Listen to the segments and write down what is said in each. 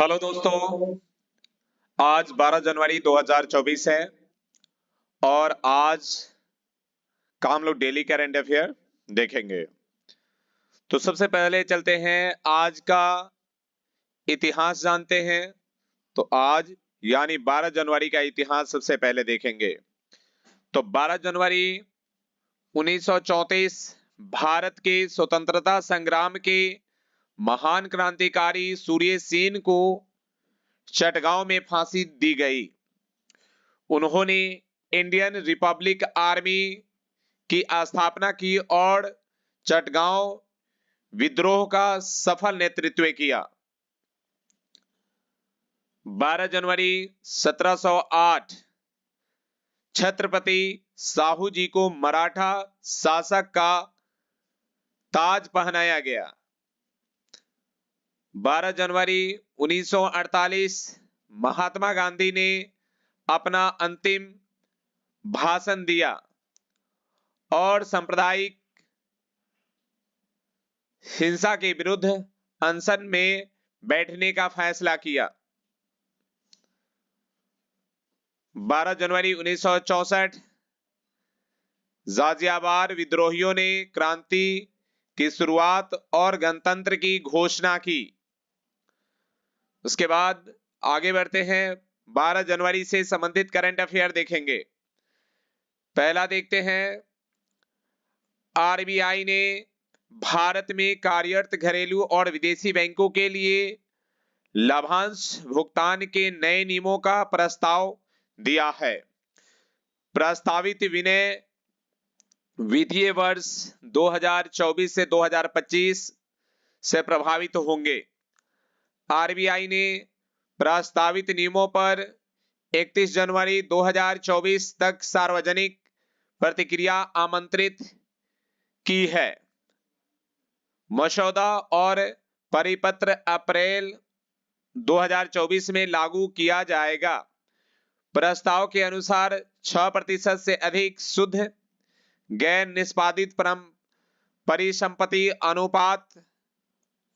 Hello दोस्तों। आज 12 जनवरी 2024 है और आज का हम लोग डेली करंट अफेयर देखेंगे। तो सबसे पहले चलते हैं, आज का इतिहास जानते हैं। तो आज यानी 12 जनवरी का इतिहास सबसे पहले देखेंगे। तो 12 जनवरी 1934 भारत के स्वतंत्रता संग्राम के महान क्रांतिकारी सूर्य सेन को चटगांव में फांसी दी गई। उन्होंने इंडियन रिपब्लिक आर्मी की स्थापना की और चटगांव विद्रोह का सफल नेतृत्व किया। 12 जनवरी 1708 छत्रपति साहू जी को मराठा शासक का ताज पहनाया गया। 12 जनवरी 1948 महात्मा गांधी ने अपना अंतिम भाषण दिया और सांप्रदायिक हिंसा के विरुद्ध अनशन में बैठने का फैसला किया। 12 जनवरी 1964 गाजियाबाद विद्रोहियों ने क्रांति की शुरुआत और गणतंत्र की घोषणा की। उसके बाद आगे बढ़ते हैं, 12 जनवरी से संबंधित करंट अफेयर देखेंगे। पहला देखते हैं, आरबीआई ने भारत में कार्यरत घरेलू और विदेशी बैंकों के लिए लाभांश भुगतान के नए नियमों का प्रस्ताव दिया है। प्रस्तावित विनय वित्तीय वर्ष 2024 से 2025 से प्रभावित होंगे। आरबीआई ने प्रस्तावित नियमों पर 31 जनवरी 2024 तक सार्वजनिक प्रतिक्रिया आमंत्रित की है। मसौदा और परिपत्र अप्रैल 2024 में लागू किया जाएगा। प्रस्ताव के अनुसार 6% से अधिक शुद्ध गैर निष्पादित परिसंपत्ति अनुपात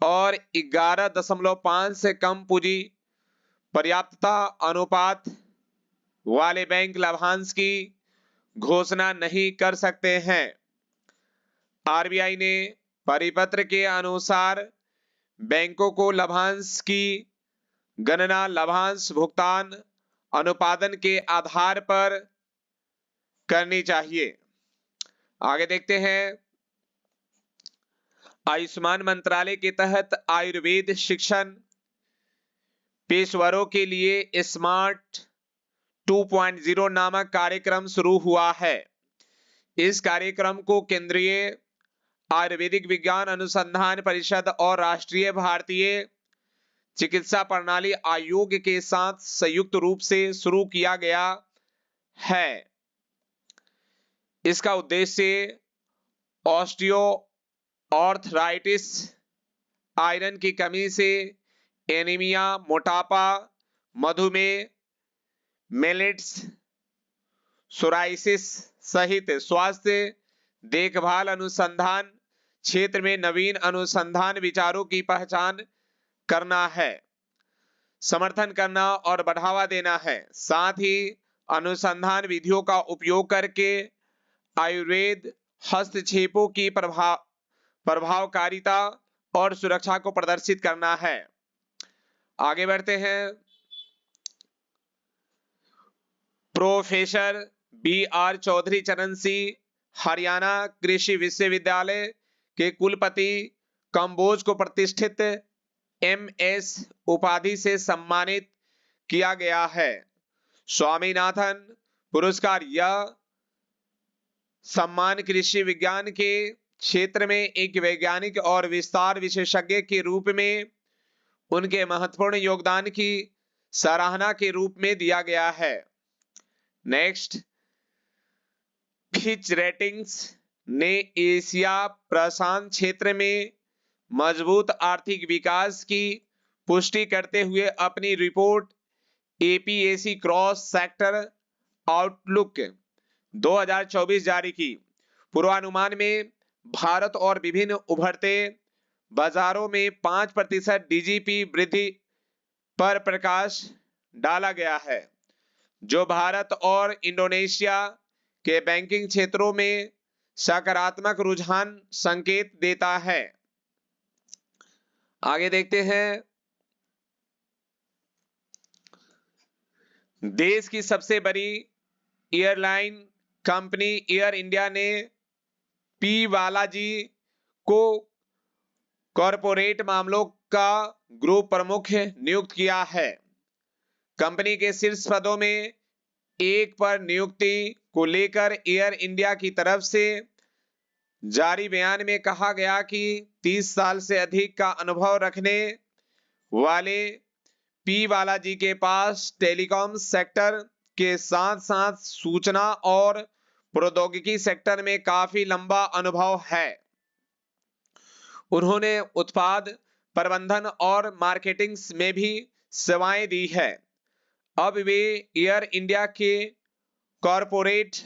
और 11.5 से कम पूंजी पर्याप्तता अनुपात वाले बैंक लाभांश की घोषणा नहीं कर सकते हैं। आरबीआई ने परिपत्र के अनुसार बैंकों को लाभांश की गणना लाभांश भुगतान अनुपालन के आधार पर करनी चाहिए। आगे देखते हैं, आयुष्मान मंत्रालय के तहत आयुर्वेद शिक्षण पेशेवरों के लिए स्मार्ट 2.0 नामक कार्यक्रम शुरू हुआ है। इस कार्यक्रम को केंद्रीय आयुर्वेदिक विज्ञान अनुसंधान परिषद और राष्ट्रीय भारतीय चिकित्सा प्रणाली आयोग के साथ संयुक्त रूप से शुरू किया गया है। इसका उद्देश्य ऑस्टियो आर्थराइटिस, आयरन की कमी से एनीमिया, मोटापा, मधुमेह, मेलिट्स, सोराइसिस सहित स्वास्थ्य देखभाल अनुसंधान क्षेत्र में नवीन अनुसंधान विचारों की पहचान करना है, समर्थन करना और बढ़ावा देना है। साथ ही अनुसंधान विधियों का उपयोग करके आयुर्वेद हस्तक्षेपों की प्रभावकारिता और सुरक्षा को प्रदर्शित करना है। आगे बढ़ते हैं, प्रोफेसर BR चौधरी चरण सिंह हरियाणा कृषि विश्वविद्यालय के कुलपति कंबोज को प्रतिष्ठित MS उपाधि से सम्मानित किया गया है। स्वामीनाथन पुरस्कार यह सम्मान कृषि विज्ञान के क्षेत्र में एक वैज्ञानिक और विस्तार विशेषज्ञ के रूप में उनके महत्वपूर्ण योगदान की सराहना के रूप में दिया गया है। नेक्स्ट, फिच रेटिंग्स ने एशिया प्रशांत क्षेत्र में मजबूत आर्थिक विकास की पुष्टि करते हुए अपनी report APAC cross sector outlook 2024 जारी की। पूर्वानुमान में भारत और विभिन्न उभरते बाजारों में 5% DGP वृद्धि पर प्रकाश डाला गया है, जो भारत और इंडोनेशिया के बैंकिंग क्षेत्रों में सकारात्मक रुझान संकेत देता है। आगे देखते हैं, देश की सबसे बड़ी एयरलाइन कंपनी एयर इंडिया ने पी बालाजी को कॉरपोरेट मामलों का ग्रुप प्रमुख नियुक्त किया है। कंपनी के शीर्ष पदों में एक पर नियुक्ति को लेकर एयर इंडिया की तरफ से जारी बयान में कहा गया कि 30 साल से अधिक का अनुभव रखने वाले पी बालाजी के पास टेलीकॉम सेक्टर के साथ साथ सूचना और प्रौद्योगिकी सेक्टर में काफी लंबा अनुभव है। उन्होंने उत्पाद प्रबंधन और मार्केटिंग में भी सेवाएं दी है। अब वे एयर इंडिया के कॉरपोरेट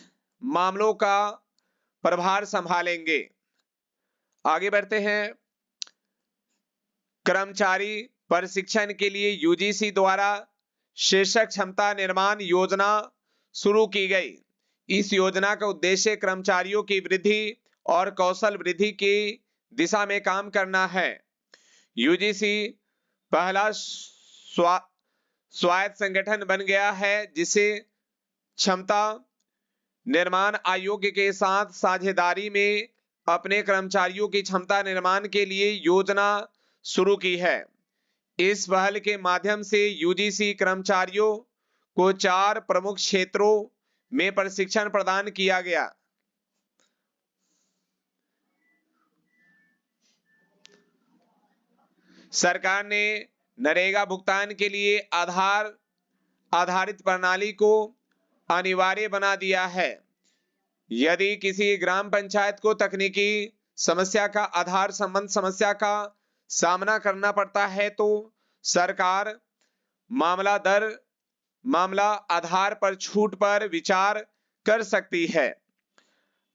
मामलों का प्रभार संभालेंगे। आगे बढ़ते हैं, कर्मचारी प्रशिक्षण के लिए यूजीसी द्वारा शीर्षक क्षमता निर्माण योजना शुरू की गई। इस योजना का उद्देश्य कर्मचारियों की वृद्धि और कौशल वृद्धि की दिशा में काम करना है। यूजीसी पहला स्वायत्त संगठन बन गया है जिसे क्षमता निर्माण आयोग के साथ साझेदारी में अपने कर्मचारियों की क्षमता निर्माण के लिए योजना शुरू की है। इस पहल के माध्यम से यूजीसी कर्मचारियों को 4 प्रमुख क्षेत्रों में प्रशिक्षण प्रदान किया गया। सरकार ने नरेगा भुगतान के लिए आधार आधारित प्रणाली को अनिवार्य बना दिया है। यदि किसी ग्राम पंचायत को तकनीकी समस्या का आधार संबंध समस्या का सामना करना पड़ता है तो सरकार मामला आधार पर छूट पर विचार कर सकती है।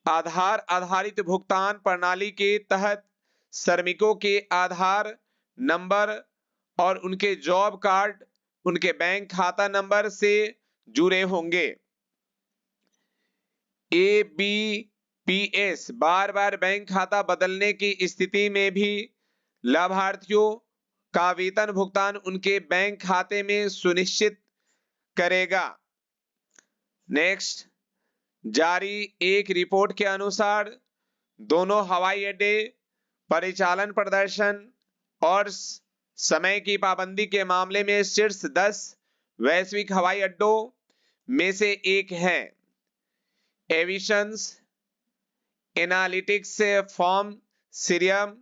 आधार आधारित भुगतान प्रणाली के तहत श्रमिकों के आधार नंबर और उनके जॉब कार्ड उनके बैंक खाता नंबर से जुड़े होंगे। एबीपीएस बार बार बैंक खाता बदलने की स्थिति में भी लाभार्थियों का वेतन भुगतान उनके बैंक खाते में सुनिश्चित करेगा। नेक्स्ट, जारी एक रिपोर्ट के अनुसार दोनों हवाई अड्डे परिचालन प्रदर्शन और समय की पाबंदी के मामले में शीर्ष 10 वैश्विक हवाई अड्डों में से एक है। एविशंस एनालिटिक्स फॉर्म सीरियम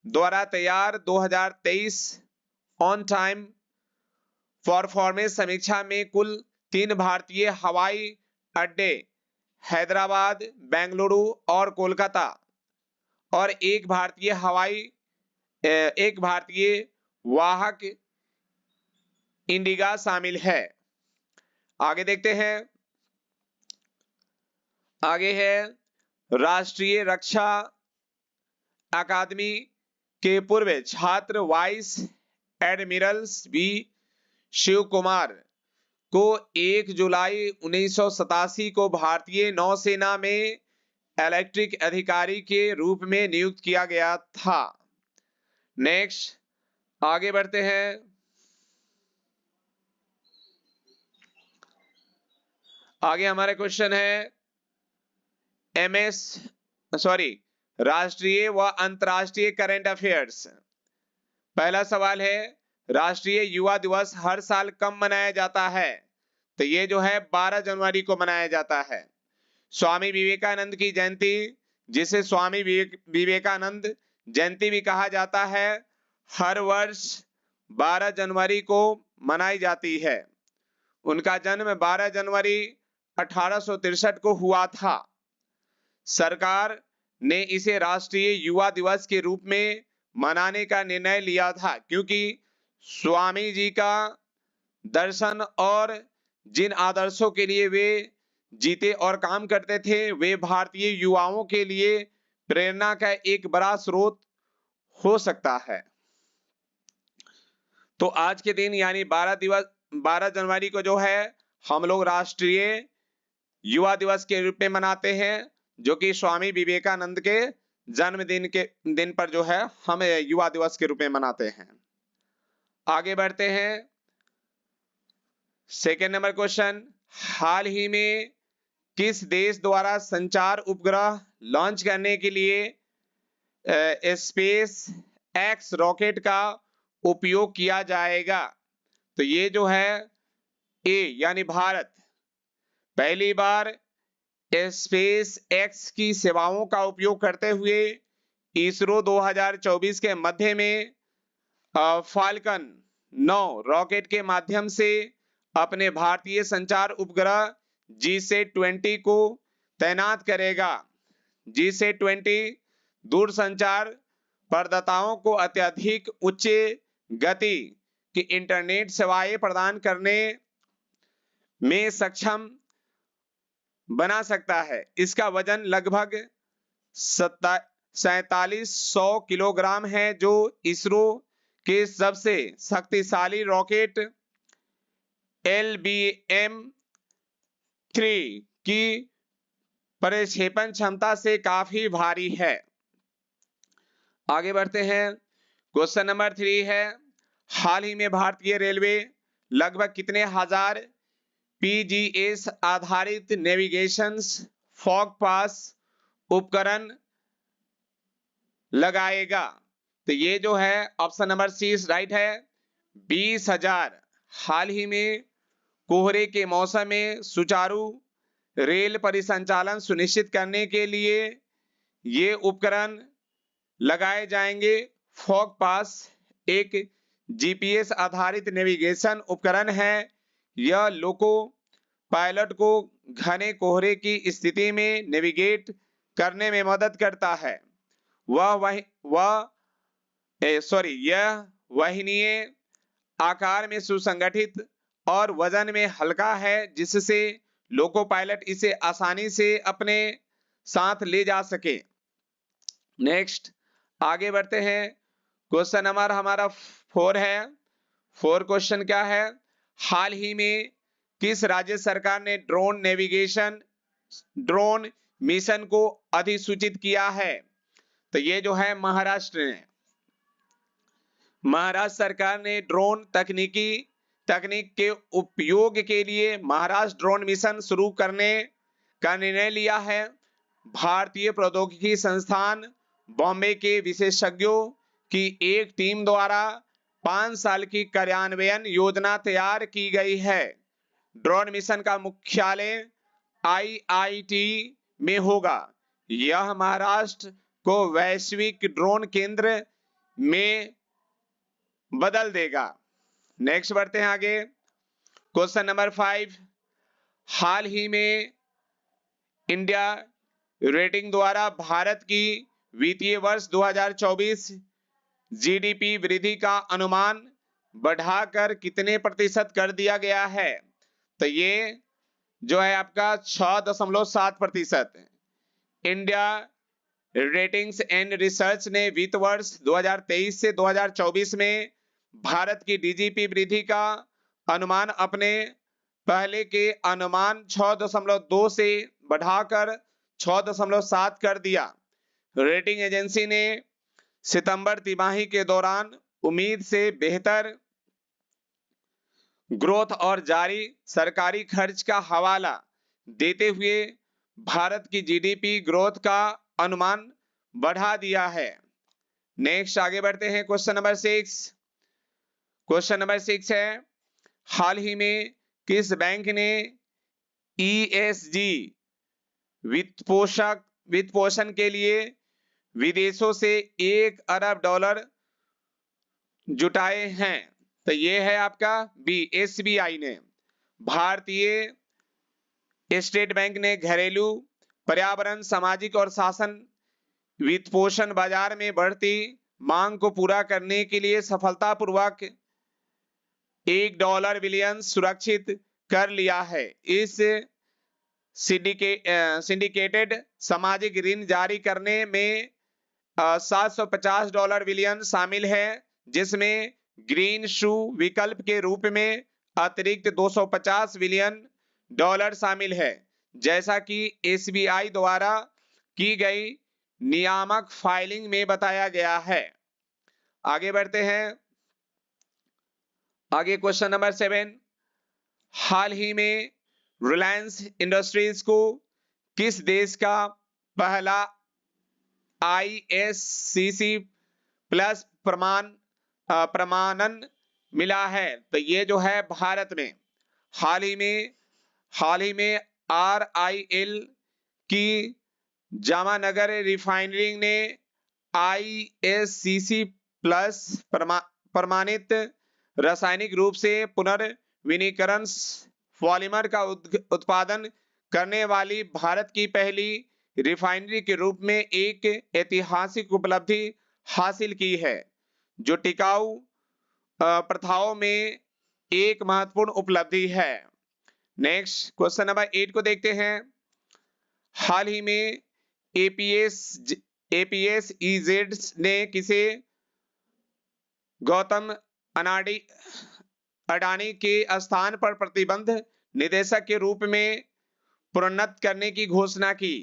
द्वारा तैयार 2023 ऑन टाइम परफॉर्मेंस समीक्षा में कुल 3 भारतीय हवाई अड्डे हैदराबाद, बेंगलुरु और कोलकाता और एक भारतीय वाहक इंडिगा शामिल है। आगे देखते हैं, आगे है राष्ट्रीय रक्षा अकादमी के पूर्व छात्र vice admiral V Shiv Kumar को 1 जुलाई 1987 को भारतीय नौसेना में इलेक्ट्रिक अधिकारी के रूप में नियुक्त किया गया था। नेक्स्ट, आगे बढ़ते हैं, आगे हमारा क्वेश्चन है राष्ट्रीय व अंतर्राष्ट्रीय करंट अफेयर्स। पहला सवाल है, राष्ट्रीय युवा दिवस हर साल कब मनाया जाता है? तो ये जो है 12 जनवरी को मनाया जाता है। स्वामी विवेकानंद की जयंती, जिसे स्वामी विवेकानंद जयंती भी कहा जाता है, हर वर्ष 12 जनवरी को मनाई जाती है। उनका जन्म 12 जनवरी 1863 को हुआ था। सरकार ने इसे राष्ट्रीय युवा दिवस के रूप में मनाने का निर्णय लिया था क्योंकि स्वामी जी का दर्शन और जिन आदर्शों के लिए वे जीते और काम करते थे वे भारतीय युवाओं के लिए प्रेरणा का एक बड़ा स्रोत हो सकता है। तो आज के दिन यानी 12 जनवरी को जो है हम लोग राष्ट्रीय युवा दिवस के रूप में मनाते हैं, जो कि स्वामी विवेकानंद के जन्मदिन के दिन पर जो है हम युवा दिवस के रूप में मनाते हैं। आगे बढ़ते हैं। सेकेंड नंबर क्वेश्चन, हाल ही में किस देश द्वारा संचार उपग्रह लॉन्च करने के लिए स्पेस एक्स रॉकेट का उपयोग किया जाएगा? तो ये जो है ए यानी भारत पहली बार स्पेस एक्स की सेवाओं का उपयोग करते हुए इसरो 2024 के मध्य में फाल्कन 9 रॉकेट के माध्यम से अपने भारतीय संचार उपग्रह GSAT-20 को तैनात करेगा। GSAT-20 दूरसंचार प्रदाताओं को अत्यधिक उच्च गति की इंटरनेट सेवाएं प्रदान करने में सक्षम बना सकता है। इसका वजन लगभग 4700 किलोग्राम है, जो इसरो के सबसे शक्तिशाली रॉकेट LBM-3 की प्रक्षेपण क्षमता से काफी भारी है। आगे बढ़ते हैं। क्वेश्चन नंबर 3 है, हाल ही में भारतीय रेलवे लगभग कितने हजार PGS आधारित नेविगेशन फॉग पास उपकरण लगाएगा? तो ये जो है ऑप्शन नंबर सी राइट है, 20,000। हाल ही में कोहरे के मौसम में सुचारू रेल परिसंचालन सुनिश्चित करने के लिए ये उपकरण लगाए जाएंगे। फॉग पास एक GPS आधारित नेविगेशन उपकरण है। यह लोको पायलट को घने कोहरे की स्थिति में नेविगेट करने में मदद करता है। यह वहनीय आकार में सुसंगठित और वजन में हल्का है, जिससे लोको पायलट इसे आसानी से अपने साथ ले जा सके। नेक्स्ट आगे बढ़ते हैं। क्वेश्चन नंबर हमारा 4 है। 4 क्वेश्चन क्या है, हाल ही में किस राज्य सरकार ने ड्रोन मिशन को अधिसूचित किया है? तो ये जो है महाराष्ट्र ने। महाराष्ट्र सरकार ने ड्रोन तकनीक के उपयोग के लिए महाराष्ट्र ड्रोन मिशन शुरू करने का निर्णय लिया है। भारतीय प्रौद्योगिकी संस्थान बॉम्बे के विशेषज्ञों की एक टीम द्वारा 5 साल की कार्यान्वयन योजना तैयार की गई है। ड्रोन मिशन का मुख्यालय IIT में होगा। यह महाराष्ट्र को वैश्विक ड्रोन केंद्र में बदल देगा। नेक्स्ट बढ़ते हैं आगे। क्वेश्चन नंबर 5, हाल ही में इंडिया रेटिंग द्वारा भारत की वित्तीय वर्ष 2024 GDP वृद्धि का अनुमान बढ़ाकर कितने प्रतिशत कर दिया गया है? तो ये जो है आपका 6.7%। इंडिया रेटिंग्स एंड रिसर्च ने वित्त वर्ष 2023 से 2024 में भारत की DGP वृद्धि का अनुमान अपने पहले के अनुमान 6.2 से बढ़ाकर 6.7 कर दिया। रेटिंग एजेंसी ने सितंबर तिमाही के दौरान उम्मीद से बेहतर ग्रोथ और जारी सरकारी खर्च का हवाला देते हुए भारत की GDP ग्रोथ का अनुमान बढ़ा दिया है। नेक्स्ट आगे बढ़ते हैं। Question number 6। क्वेश्चन नंबर 6 है, हाल ही में किस बैंक ने ESG वित्त पोषण के लिए विदेशों से $1 अरब जुटाए हैं? तो ये है आपका बी, SBI ने। भारतीय स्टेट बैंक ने घरेलू पर्यावरण, सामाजिक और शासन वित्त पोषण बाजार में बढ़ती मांग को पूरा करने के लिए सफलतापूर्वक $1 बिलियन सुरक्षित कर लिया है। इस सिंडिकेटेड सामाजिक ऋण जारी करने में $750 बिलियन शामिल है, जिसमें ग्रीन शू विकल्प के रूप में अतिरिक्त 250 बिलियन डॉलर शामिल है, जैसा कि एसबीआई द्वारा की गई नियामक फाइलिंग में बताया गया है। आगे बढ़ते हैं। आगे क्वेश्चन नंबर 7, हाल ही में रिलायंस इंडस्ट्रीज को किस देश का पहला ISCC प्लस प्रमाणन मिला है? तो ये जो है भारत में हाल ही में RIL की जामनगर रिफाइनरी ने ISCC प्लस प्रमाणित रासायनिक रूप से पुनर्विनीकरण पॉलीमर का उत्पादन करने वाली भारत की पहली रिफाइनरी के रूप में एक ऐतिहासिक उपलब्धि हासिल की है, जो टिकाऊ प्रथाओं में एक महत्वपूर्ण उपलब्धि है। नेक्स्ट क्वेश्चन नंबर 8 को देखते हैं। हाल ही में APSEZ ने किसे गौतम अडानी के स्थान पर प्रतिबंध निदेशक के रूप में प्रोन्नत करने की घोषणा की?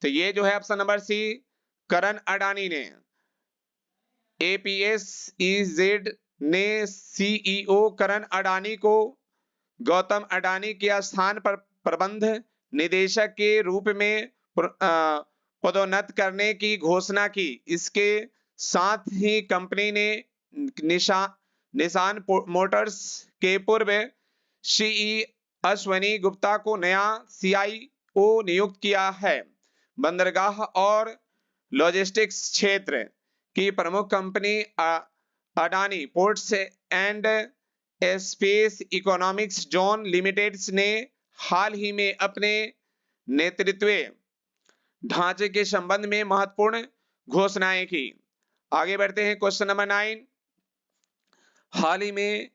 तो ये जो है ऑप्शन नंबर सी, करण अडानी ने। APSEZ ने CEO करण अडानी को गौतम अडानी के स्थान पर प्रबंध निदेशक के रूप में पदोन्नत करने की घोषणा की। इसके साथ ही कंपनी ने निशान मोटर्स के पूर्व CEO अश्वनी गुप्ता को नया CIO नियुक्त किया है। बंदरगाह और लॉजिस्टिक्स क्षेत्र की प्रमुख company Adani ports and space economics zone limited ने हाल ही में अपने नेतृत्व ढांचे के संबंध में महत्वपूर्ण घोषणाएं की। आगे बढ़ते हैं। क्वेश्चन नंबर 9, हाल ही में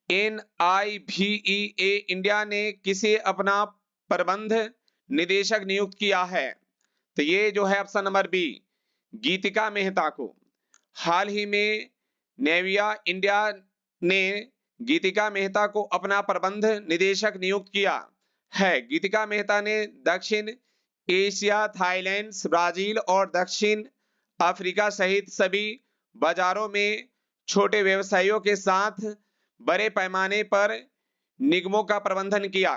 NIVEA इंडिया ने किसे अपना प्रबंध निदेशक नियुक्त किया है? तो ये जो है ऑप्शन नंबर बी, गीतिका मेहता को। हाल ही में नेविया इंडिया ने गीतिका मेहता को अपना प्रबंध निदेशक नियुक्त किया है। गीतिका मेहता ने दक्षिण एशिया, थाईलैंड, ब्राजील और दक्षिण अफ्रीका सहित सभी बाजारों में छोटे व्यवसायियों के साथ बड़े पैमाने पर निगमों का प्रबंधन किया।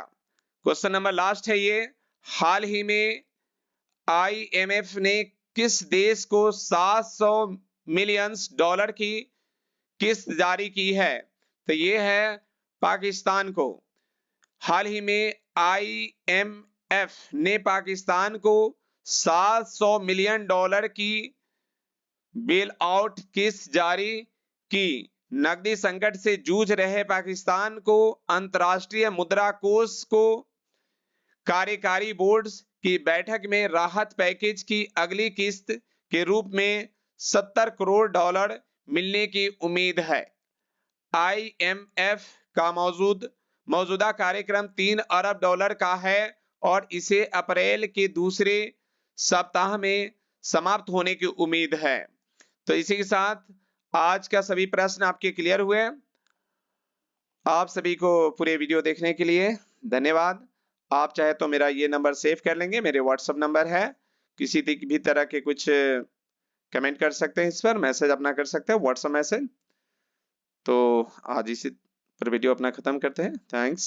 क्वेश्चन नंबर लास्ट है ये, हाल ही में IMF ने किस देश को 700 मिलियन डॉलर की किस्त जारी की है? तो ये है पाकिस्तान को। हाल ही में IMF ने पाकिस्तान को 700 मिलियन डॉलर की बेल आउट किस्त जारी की। नकदी संकट से जूझ रहे पाकिस्तान को अंतर्राष्ट्रीय मुद्रा कोष को कार्यकारी बोर्ड की बैठक में राहत पैकेज की अगली किस्त के रूप में 70 करोड़ डॉलर मिलने की उम्मीद है। IMF का मौजूदा कार्यक्रम 3 अरब डॉलर का है और इसे अप्रैल के दूसरे सप्ताह में समाप्त होने की उम्मीद है। तो इसी के साथ आज का सभी प्रश्न आपके क्लियर हुए। आप सभी को पूरे वीडियो देखने के लिए धन्यवाद। आप चाहे तो मेरा ये नंबर सेव कर लेंगे, मेरे व्हाट्सएप नंबर है। किसी भी तरह के कुछ कमेंट कर सकते हैं, इस पर मैसेज अपना कर सकते हैं, व्हाट्सएप मैसेज। तो आज इसी पर वीडियो अपना खत्म करते हैं। थैंक्स।